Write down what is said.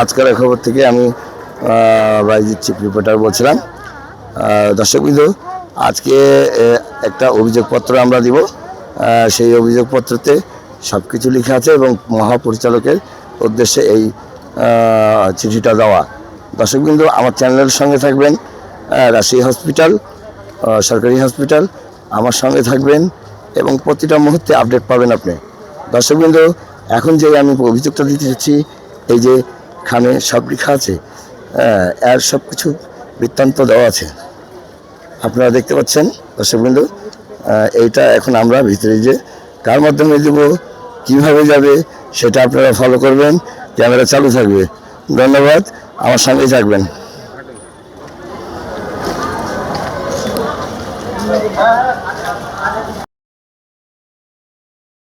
আজকের খবর থেকে আমি বাইজিৎ চিফ রিপোর্টার বলছিলাম। দর্শকবৃন্দ, আজকে একটা অভিযোগপত্র আমরা দিব। সেই অভিযোগপত্রতে সব কিছু লেখা আছে এবং মহাপরিচালকের উদ্দেশ্যে এই চিঠিটা দেওয়া। দর্শকবৃন্দ, আমার চ্যানেলের সঙ্গে থাকবেন। রাজশাহী হসপিটাল, সরকারি হসপিটাল, আমার সঙ্গে থাকবেন এবং প্রতিটা মুহূর্তে আপডেট পাবেন আপনি। দর্শকবৃন্দ, এখন যে আমি অভিযোগটা দিতে চাচ্ছি, এই যে এখানে সব লেখা আছে, এর সব কিছু বৃত্তান্ত দেওয়া আছে, আপনারা দেখতে পাচ্ছেন। দর্শকবৃন্দ, এইটা এখন আমরা ভিতরে যে কার মাধ্যমে দেবো, কীভাবে যাবে, সেটা আপনারা ফলো করবেন। ক্যামেরা চালু থাকবে। ধন্যবাদ, আমার সঙ্গেই থাকবেন।